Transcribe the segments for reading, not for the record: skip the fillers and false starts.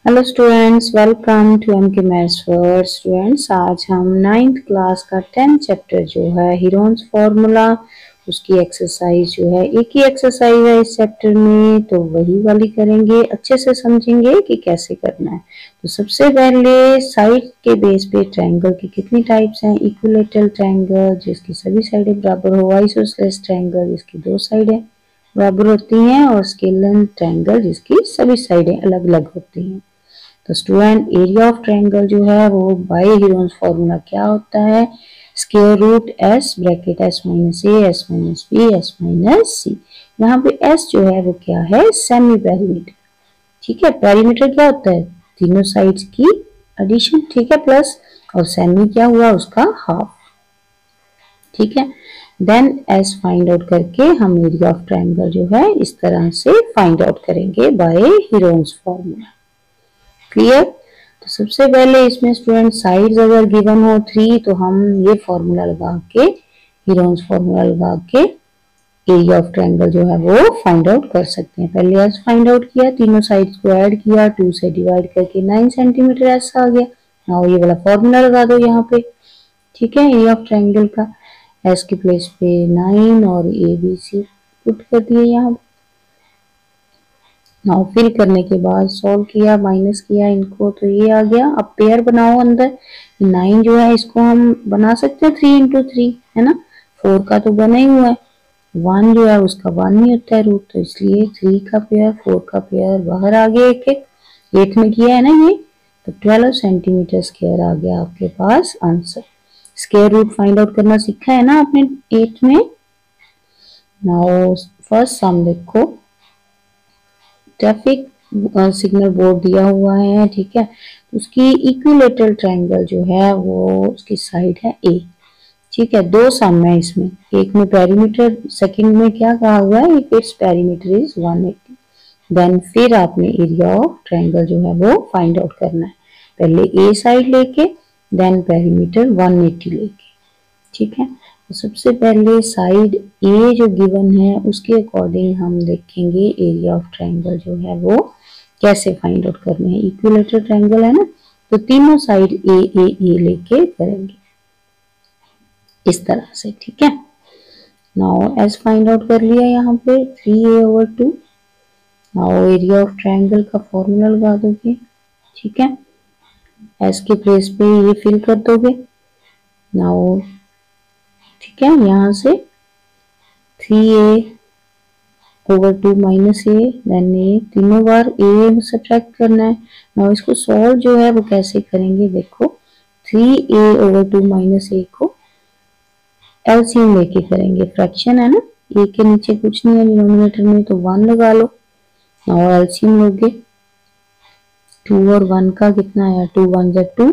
Hello students, welcome to M K maths world. Students, आज हम 9th class का 10th chapter जो है हीरोन्स फार्मूला, उसकी एक्सरसाइज जो है, एक ही एक्सरसाइज है इस चैप्टर में, तो वही वाली करेंगे। अच्छे से समझेंगे कि कैसे करना है। तो सबसे पहले साइड के बेस पे ट्रायंगल की कितनी टाइप्स हैं। इक्विलेटरल ट्रायंगल जिसकी सभी साइडें बराबर हो, आइसोसेलेस ट्रायंगल जिसकी दो साइडें बराबर होती हैं, और स्केलर ट्रायंगल जिसकी सभी साइडें अलग अलग होती हैं। तो स्टूडेंट, एरिया ऑफ ट्रायंगल जो है वो बाय हीरोन्स फार्मूला क्या होता है? Square root S bracket S minus A S minus B S minus C. यहाँ पे एस जो है वो क्या है? Semi perimeter. ठीक है, पेरीमीटर क्या होता है? तीनों साइड्स की एडिशन, ठीक है, प्लस, और सेमी क्या हुआ? उसका हाफ। ठीक है, देन एस फाइंड आउट करके हम एरिया ऑफ ट्रायंगल जो है इस तरह से फाइंड आउट करेंगे बाय हीरोन्स फार्मूला। क्लियर? तो सबसे पहले इसमें स्टूडेंट साइड्स अगर गिवन हो 3 तो हम ये फॉर्मूला लगा के, हीरोन्स फॉर्मूला लगा के एरिया ऑफ ट्रायंगल जो है वो फाइंड आउट कर सकते हैं। पहले एस फाइंड आउट किया, तीनों साइड्स को ऐड किया, 2 से डिवाइड करके 9 सेंटीमीटर एस आ गया। नाउ ये वाला फॉर्मूला लगा दो यहाँ पे। ठीक है, एरिया ऑफ ट्रायंगल का एस की प्लेस पे 9 और ए बी सी पुट कर दिए यहाँ। नाउ फिल करने के बाद सॉल्व किया, माइनस किया इनको, तो ये आ गया। अब पेयर बनाओ अंदर। 9 जो है इसको हम बना सकते हैं 3 इंटू 3, है ना। 4 का तो बना ही हुआ है। 1 जो है उसका 1 नहीं होता है रूट, तो इसलिए 3 का पेयर 4 का पेयर बाहर आ गया। एक एक 8 में किया है ना ये, तो 12 सेंटीमीटर स्क्वायर आ गया आपके पास answer. Square root find out करना सीखा है ना आपने 8 में। नाउ फर्स्ट सम देखो, ट्रैफिक सिग्नल बोर्ड दिया हुआ है। ठीक है, उसकी इक्विलेटरल ट्रायंगल जो है वो उसकी साइड है ए। ठीक है, दो सम है इसमें, एक में पेरीमीटर, सेकंड में क्या कहा हुआ है? If its perimeter is 180, then फिर आपने एरिया ऑफ ट्रायंगल जो है वो फाइंड आउट करना है। पहले ए साइड लेके, देन पेरीमीटर 180 लेके। ठीक है, तो सबसे पहले साइड ए जो गिवन है उसके अकॉर्डिंग हम देखेंगे एरिया ऑफ ट्रायंगल जो है वो कैसे फाइंड आउट करने हैं। इक्विलेटरल ट्रायंगल है ना, तो तीनों साइड ए लेके करेंगे इस तरह से। ठीक है, नाउ एस फाइंड आउट कर लिया यहाँ पे 3a/2। Now area of triangle का फॉर्मूला लगा दोगे। ठीक है, एस के प्लेस पे ये फिल कर दोगे। नाउ ठीक है, यहाँ से 3a/2 माइनस ए, देन ए, तीनों बार ए सब्ट्रैक्ट करना है। नाउ इसको सॉल्व जो है वो कैसे करेंगे देखो। 3a/2 माइनस ए को एलसीएम लेके करेंगे, फ्रैक्शन है ना, ए के नीचे कुछ नहीं है डिनोमिनेटर में, तो 1 लगा लो। नाउ एलसीएम लोगे, 2 और 1 का कितना आया? 2 1 जा 2,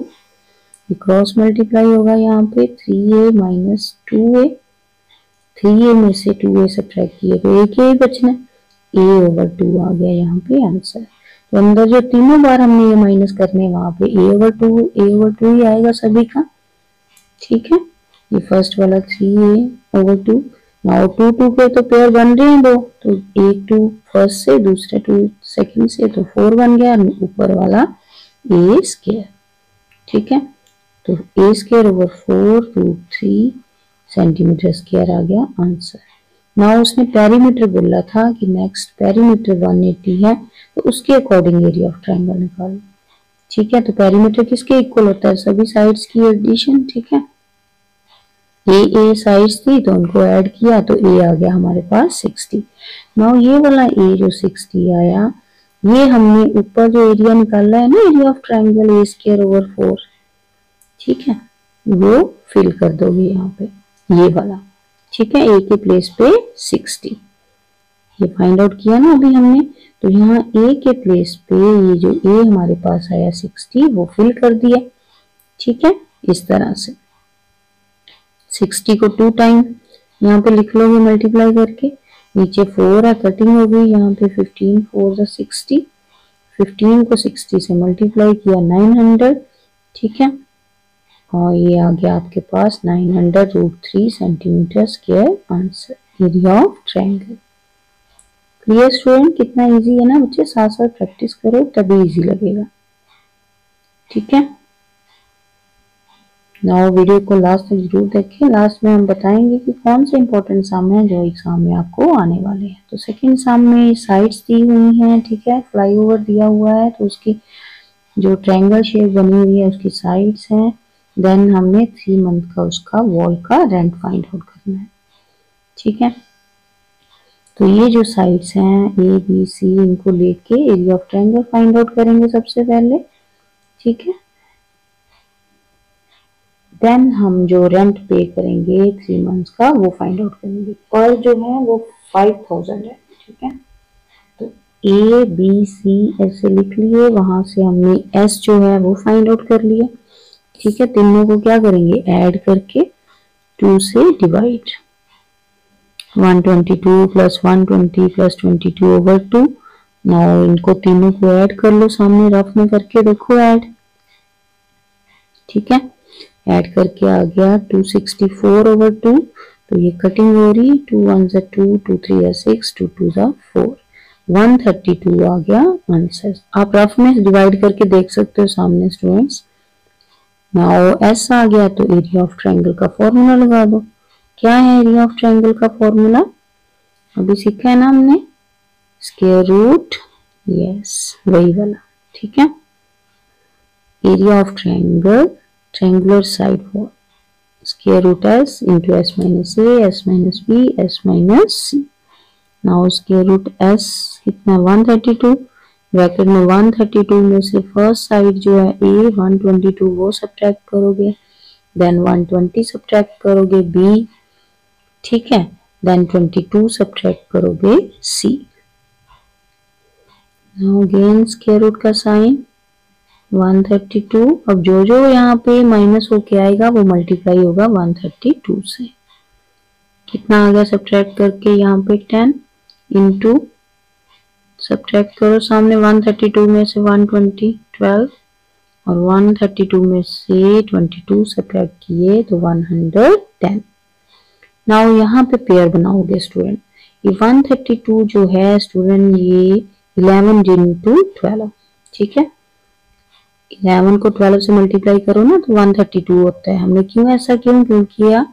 क्रॉस मल्टीप्लाई होगा यहाँ पे 3a माइनस 2a। 3a में से 2a सब्ट्रैक्ट किए तो एक ही बचना, a/2 आ गया यहाँ पे आंसर। तो अंदर जो तीनों बार हमने ये माइनस करने, वहां पे a/2 ही आएगा सभी का। ठीक है, ये फर्स्ट वाला 3a/2। नाउ 2 2 के तो पेयर बन रहे हैं दो, तो एक 2 फर्स्ट से, दूसरा 2 सेकंड से, तो 4 बन गया, ऊपर वाला a स्क्वायर। ठीक है, तो a square over 4√3 centimetre square आ गया आंसर। नाउ उसने पेरीमीटर बोला था कि नेक्स्ट पेरीमीटर 180 है, तो उसके अकॉर्डिंग एरिया ऑफ ट्रायंगल निकालो। ठीक है, तो पेरीमीटर किसके इक्वल होता है? सभी साइड्स की एडिशन। ठीक है, ए साइड्स थी तो उनको ऐड किया, तो ए आ गया हमारे पास 60। नाउ ये वाला ए जो 60 आया, ये हमने ऊपर जो एरिया निकाला है ना, area of triangle a square over 4, ठीक है, वो फिल कर दोगे यहाँ पे, ये वाला। ठीक है, ए के प्लेस पे 60, ये फाइंड आउट किया ना अभी हमने, तो यहाँ ए के प्लेस पे ये जो ए हमारे पास आया 60 वो फिल कर दिया। ठीक है, इस तरह से 60 को 2 टाइम यहाँ पे लिख लोगे मल्टीप्लाई करके, नीचे 4 है, कटिंग हो गई, यहाँ पे 15 4 60, 15 को 60 से मल्टीप्लाई किया 900। ठीक है, और ये आ गया आपके पास 900√3 centimetre square answer, area of triangle. Clear student? कितना इजी है ना बच्चे, साथ साथ प्रैक्टिस करो तभी इजी लगेगा। ठीक है। नाउ वीडियो को लास्ट तक जरूर देखें, लास्ट में हम बताएंगे कि कौन से इंपॉर्टेंट सम है जो एग्जाम में आपको आने वाले हैं। तो सेकंड सम में साइड्स दी हुई हैं, ठीक है, फ्लाईओवर दिया हुआ है तो उसकी जो ट्रायंगल शेप बनी हुई है उसकी साइड्स हैं। देन हमने 3 मंथ का उसका वॉल का रेंट फाइंड आउट करना है, ठीक है। तो ये जो साइड्स हैं ए बी सी, इनको लेके area of triangle find out करेंगे सबसे पहले, ठीक है। देन हम जो रेंट पे करेंगे 3 मंथ्स का वो फाइंड आउट करेंगे। पर जो है वो 5000 है, ठीक है। तो ए बी सी ऐसे लिख लिए, वहां से हमने एस जो है वो फाइंड आउट कर लिया, ठीक है। तीनों को क्या करेंगे, ऐड करके 2 से डिवाइड, 122 प्लस 120 प्लस 22/2। नाउ इनको तीनों को ऐड कर लो, सामने रफ में करके देखो ऐड, ठीक है। ऐड करके आ गया 264/2। तो ये कटिंग हो रही, 2 1 2, 2 3 6, 2 2 4, 132 आ गया आंसर। आप रफ में डिवाइड करके देख सकते हो सामने स्टूडेंट्स। नाउ एस आ गया तो एरिया ऑफ ट्रायंगल का फॉर्मूला लगा दो। क्या है एरिया ऑफ ट्रायंगल का फॉर्मूला, अभी सीखा है ना हमने, स्क्वायर रूट, यस वही वाला, ठीक है। Area of triangle, triangular side wall, square root s into s minus a, s minus b, s minus c। now square root s कितना 132, ब्रैकेट में 132 में से फर्स्ट साइड जो है a 122 वो सब्ट्रैक्ट करोगे, देन 120 सब्ट्रैक्ट करोगे b, ठीक है, देन 22 सब्ट्रैक्ट करोगे c। now again square root का साइन 132। अब जो जो यहाँ पे माइनस होके आएगा वो मल्टीप्लाई होगा 132 से। कितना आ गया सब्ट्रैक्ट करके यहाँ पे 10 इंटू, सब्ट्रैक्ट करो सामने 132 में से 120 12, और 132 में से 22 सब्ट्रैक्ट किए तो 110। नाउ यहाँ पे पेयर बनाओगे स्टूडेंट, ये 132 जो है स्टूडेंट ये 11 इंटू 12, ठीक है। 11 को 12 से मल्टीप्लाई करो ना तो 132 होता है। हमने क्यों ऐसा क्यों किया,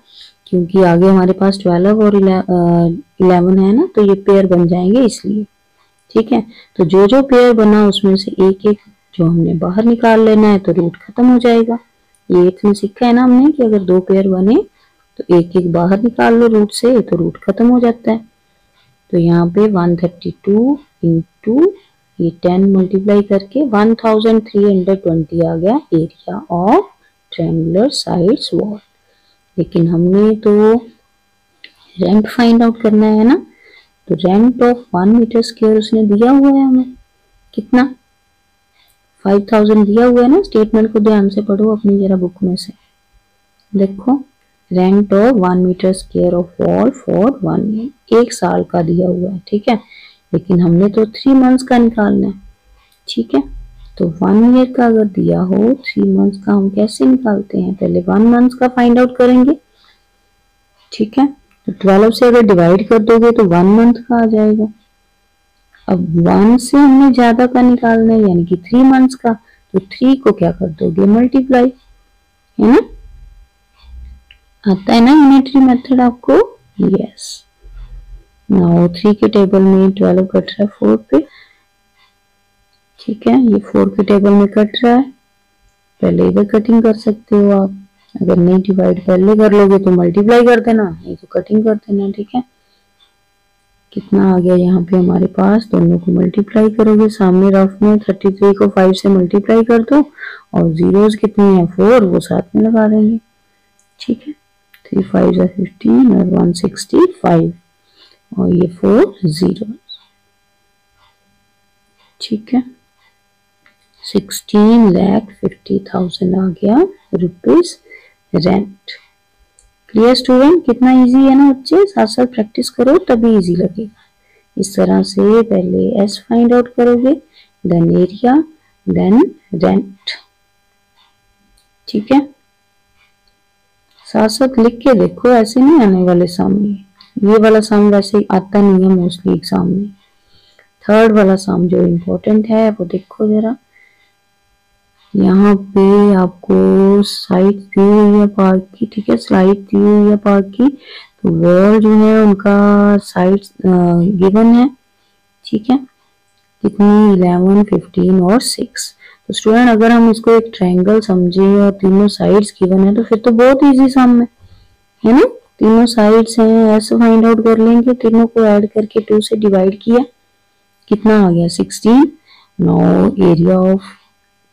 क्योंकि आगे हमारे पास 12 और 11 है ना, तो ये पेयर बन जाएंगे इसलिए, ठीक है। तो जो जो पेयर बना उसमें से एक एक जो हमने बाहर निकाल लेना है तो रूट खत्म हो जाएगा। ये 8th में सीखा है ना हमने कि अगर 2 पेयर बने तो एक एक बाहर निकाल लो रूट से तो रूट खत्म हो जाता है। तो यहाँ पे 132 इंटू ये 10 मल्टीप्लाई करके 1320 आ गया area of triangular sides wall. लेकिन हमने तो रेंट फाइंड आउट करना है ना, तो रेंट ऑफ 1 मीटर स्क्वायर उसने दिया हुआ है हमें, कितना 5000 दिया हुआ है ना। स्टेटमेंट को ध्यान से पढ़ो अपनी जरा बुक में से, देखो rent of 1 metre square of wall for 1 year, 1 साल का दिया हुआ है, ठीक है। लेकिन हमने तो 3 मंथ्स का निकालना है, ठीक है। तो 1 ईयर का अगर दिया हो, 3 मंथ्स का हम कैसे निकालते हैं, पहले 1 मंथ का फाइंड आउट करेंगे, ठीक है। तो 12 से अगर डिवाइड कर दोगे तो 1 मंथ का आ जाएगा। अब 1 से हमने ज्यादा का निकालना है यानी कि 3 मंथ्स का, तो 3 को क्या कर दोगे मल्टीप्लाई, है ना, आता है ना यूनिटरी मेथड आपको, यस। नाउ 3 के टेबल में 12 कट रहा है 4 पे, ठीक है। ये 4 के टेबल में कट रहा है, पहले इधर कटिंग कर सकते हो आप, अगर नहीं डिवाइड पहले कर लोगे तो मल्टीप्लाई कर देना, नहीं तो कटिंग कर देना, ठीक है। कितना आ गया यहाँ पे हमारे पास, दोनों को मल्टीप्लाई करोगे सामने रफ में 33 को 5 से मल्टीप्लाई कर दो, और जीरोस कितने हैं 4 वो साथ में लगा देंगे, ठीक है। 3 5 15 और 165 और ये 4 जीरो, ठीक है। 16,50,000 आ गया रुपीज रेंट। क्लियर स्टूडेंट, कितना इजी है ना बच्चे, साथ साथ प्रैक्टिस करो तभी इजी लगेगा। इस तरह से पहले एस फाइंड आउट करोगे, देन एरिया, देन रेंट, ठीक है। साथ साथ लिख के देखो, ऐसे नहीं आने वाले सामने, ये वाला सम वैसे आता नहीं है मोस्टली एग्जाम में। थर्ड वाला सम जो इम्पोर्टेंट है वो देखो जरा, यहाँ पे आपको साइड दी हुई है पार्क की, ठीक है, स्लाइड दी हुई है पार्क की। तो वॉल जो है उनका साइड गिवन है, ठीक है, कितनी 11, 15 और 6। तो स्टूडेंट अगर हम इसको एक ट्रायंगल समझे और तीनों साइड्स गिवन है तो फिर तो बहुत इजी सम है ना। तीनों साइड्स हैं, ऐसे फाइंड आउट कर लेंगे, तीनों को ऐड करके 2 से डिवाइड किया, कितना आ गया 16। नो एरिया ऑफ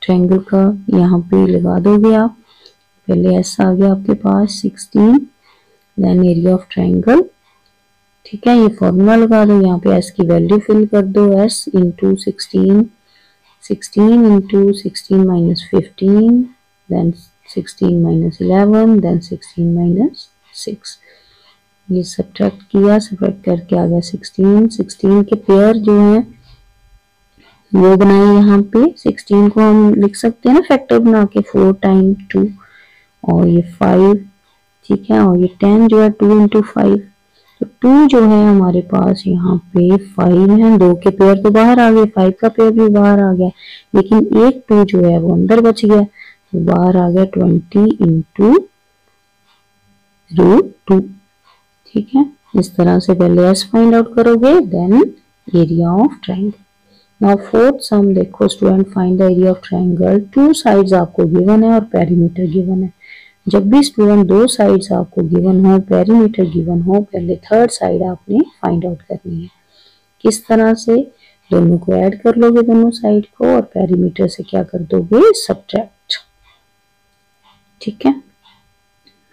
ट्रायंगल का यहाँ पे लगा दोगे आप, पहले एस आ गया आपके पास 16, देन एरिया ऑफ ट्रायंगल, ठीक है, ये फॉर्मूला लगा दो, यहाँ पे एस की वैल्यू फिल कर दो, S into 16, 16 into 16 minus 15, then 16 minus 11, then 16 minus 6। ये सब्ट्रैक्ट किया, सब्ट्रैक्ट करके आ गया 16। 16 के पेयर जो है वो बनाए यहाँ पे। 16 को हम लिख सकते हैं ना फैक्टर बना के, 4 टाइम 2 और ये 5, ठीक है, और ये 10 जो है 2 इंटू 5। तो 2 जो है हमारे पास यहाँ पे 5 है, 2 के पेयर तो बाहर आ गए, 5 का पेयर भी बाहर आ गया, लेकिन एक 2 जो है वो अंदर बच गया, तो बाहर आ गया 20 इंटू √2, ठीक है। इस तरह से पहले एस फाइंड आउट करोगे, then area of triangle. Now fourth sum देखो student, find the area of triangle. 2 sides आपको गिवन है और पेरीमीटर गिवन है। जब भी स्टूडेंट 2 साइड्स आपको गिवन हो, पेरीमीटर गिवन हो, पहले थर्ड साइड आपने फाइंड आउट करनी है। किस तरह से? दोनों को ऐड कर लोगे, दोनों साइड को, और पेरीमीटर से क्या कर दोगे? सब्ट्रैक्ट, ठीक है।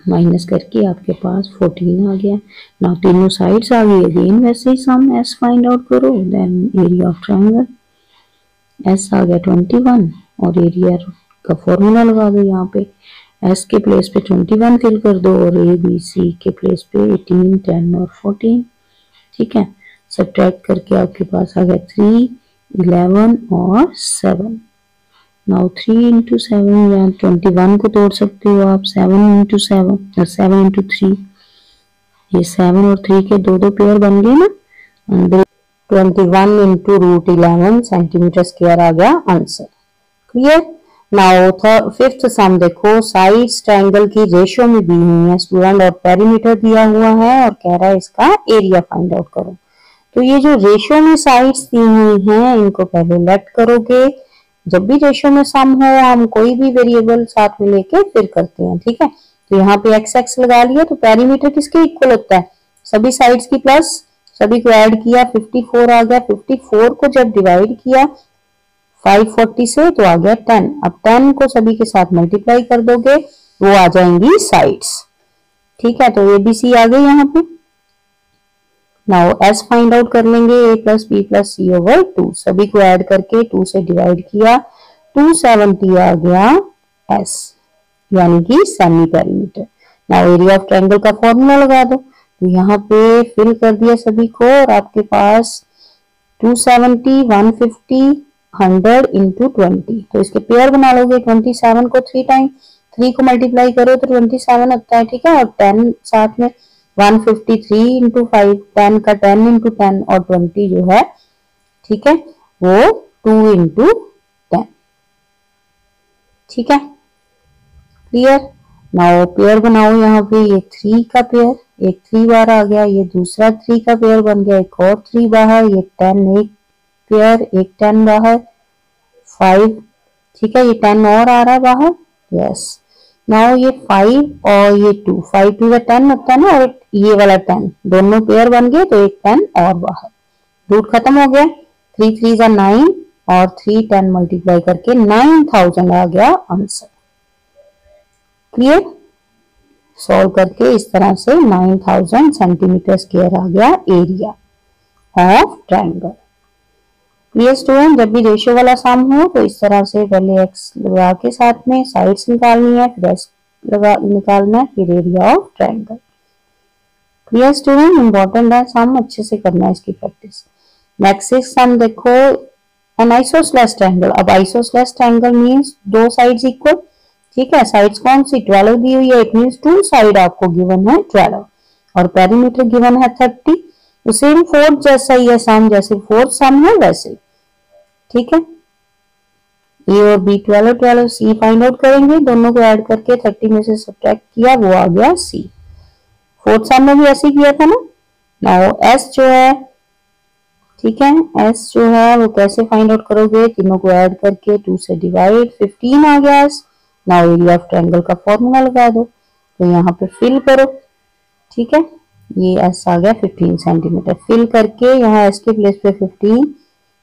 माइनस करके आपके पास 14 आ गया। नाउ तीनों साइड्स आ गई, अगेन वैसे ही सम एस फाइंड आउट करो, then area of triangle. S आ गया 21 और एरिया का फॉर्मूला लगा दो यहाँ पे, एस के प्लेस पे 21 फिल कर दो और ए बी सी के प्लेस पे 18, 10 और 14, ठीक है। सब्ट्रैक्ट करके आपके पास आ गया 3, 11 और 7। नाउ 3 इंटू 7 या 21 को तोड़ सकते हो आप, 7 इंटू 7 और 7 इंटू 3, ये 7 और 3 के दो पेयर बन गए ना। 21 इंटू √11 सेंटीमीटर स्क्वायर आ गया आंसर। क्लियर? नाउ फिफ्थ सम देखो, साइड्स ट्रायंगल की रेशियो में दी हुई है स्टूडेंट और पेरीमीटर दिया हुआ है और कह रहा है इसका एरिया फाइंड आउट करो। तो ये जो रेशियो में साइड्स दी हुई हैं इनको पहले लेट करोगे। जब भी रेशियो में सम हो हम कोई भी वेरिएबल साथ में लेके फिर करते हैं, ठीक है। तो यहाँ पे एक्स एक्स लगा लिया, तो पेरीमीटर किसके इक्वल होता है? सभी साइड्स की प्लस, सभी को ऐड किया, 54 आ गया। 54 को जब डिवाइड किया 540 से तो आ गया 10। अब 10 को सभी के साथ मल्टीप्लाई कर दोगे, वो आ जाएंगी साइड्स, ठीक है। तो ABC आ गई यहाँ पे। नाउ एस फाइंड आउट कर लेंगे, a plus B plus C over 2, सभी को ऐड करके 2 से डिवाइड किया, 270 आ गया एस, यानी कि semi perimeter. Now area of triangle का फॉर्मूला लगा दो, तो यहाँ पे फिल कर दिया सभी को और आपके पास 270, 150, 100 इंटू 20, तो इसके पेयर बना लोगे। 27 को 3 टाइम 3 को मल्टीप्लाई करो तो 27 आता है, ठीक है, और 10 साथ में 153 इंटू 5, 10 का 10 इंटू 10 और 20 जो है, ठीक है, वो 2 इंटू 10, ठीक है। क्लियर? नाउ पेयर बनाओ, यहाँ पे ये 3 का पेयर, एक 3 बार आ गया, ये दूसरा 3 का पेयर बन गया, एक और 3 बाहर, ये 10 एक पेयर, एक 10 बाहर, 5, ठीक है, ये 10 और आ रहा है बाहर, यस। नाउ ये 5 और ये 2, 5 2 का 10 होता है ना, और ये वाला 10 दोनों पेयर बन गए, तो एक 10 और बाहर, रूट खत्म हो गया, 3 3 9 और 3 10 मल्टीप्लाई करके 9000 आ गया आंसर। क्लियर? सॉल्व करके इस तरह से 9000 सेंटीमीटर स्क्वायर आ गया area of triangle. Clear student? जब भी रेशियो वाला सम हो तो इस तरह से पहले एक्स लगा के साथ में साइड्स निकालनी है, फिर एस लगा निकालना है, फिर area of triangle. Clear student? Important है सम, अच्छे से करना है इसकी प्रैक्टिस। नेक्स्ट सम देखो, एन आइसोसेलेस ट्रायंगल। अब isosceles triangle means 2 sides equal, ठीक है। साइड्स कौन सी? 12 दी हुई है, इट मींस 2 साइड आपको गिवन है 12 और पेरीमीटर गिवन है 30। तो सेम फोर्थ जैसा ही है सम, जैसे फोर्थ सम है वैसे, ठीक है। ए और बी 12 12, सी फाइंड आउट करेंगे, दोनों को ऐड करके 30 में से सब्ट्रैक्ट किया, वो आ गया सी। फोर्थ सम में भी ऐसे किया था ना। नाउ एस जो है, ठीक है, एस जो है वो कैसे फाइंड आउट करोगे, तीनों को ऐड करके 2 से डिवाइड, 15 आ गया S. Now area of triangle का फॉर्मूला लगा दो, तो यहाँ पे फिल करो, ठीक है, ये एस आ गया 15 सेंटीमीटर। फिल करके यहाँ एस के प्लेस पे 15,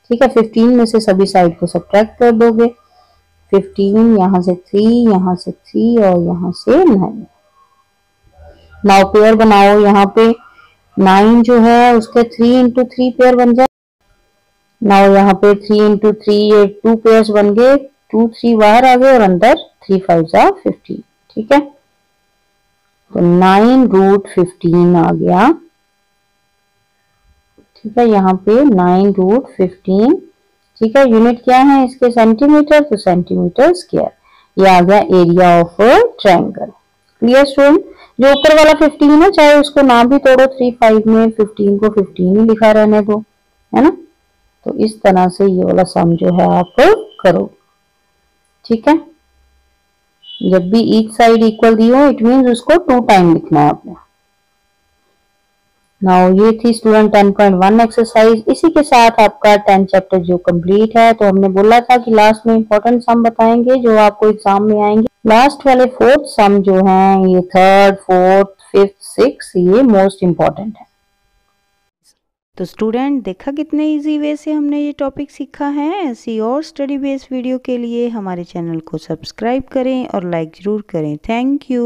ठीक है, 15 में से सभी साइड को सब्ट्रैक्ट कर दोगे, 15 यहाँ से 3, यहाँ से 3 और यहाँ से 9। नाउ पेयर बनाओ, यहाँ पे 9 जो है उसके 3 इंटू 3 पेयर बन जाए। नाउ यहाँ पे 3 इंटू 3 ये 2 पेयर्स बन गए, 2 3 बाहर आ गए और अंदर 3 5 जा 15, ठीक है, तो 9 रूट 15 आ गया, ठीक है, यहाँ पे 9 रूट 15, ठीक है, यूनिट क्या है इसके सेंटीमीटर, तो सेंटीमीटर स्क्वायर, ये आ गया area of triangle. Clear student, जो ऊपर वाला 15 है चाहे उसको ना भी तोड़ो 3 5 में, 15 को 15 ही लिखा रहने दो, है ना। तो इस तरह से ये वाला सम जो है आप करो, ठीक है। जब भी ईच साइड इक्वल दी हो इट मींस उसको 2 टाइम लिखना है आपने। नाउ ये थी स्टूडेंट 10.1 एक्सरसाइज। इसी के साथ आपका 10 चैप्टर जो कंप्लीट है। तो हमने बोला था कि लास्ट में इंपॉर्टेंट सम बताएंगे जो आपको एग्जाम में आएंगे। लास्ट वाले 4th सम जो हैं ये 3rd 4th 5th 6th ये मोस्ट इंपॉर्टेंट है। तो स्टूडेंट देखा कितने इजी वे से हमने ये टॉपिक सीखा है। ऐसी और स्टडी बेस्ड वीडियो के लिए हमारे चैनल को सब्सक्राइब करें और लाइक ज़रूर करें। Thank you.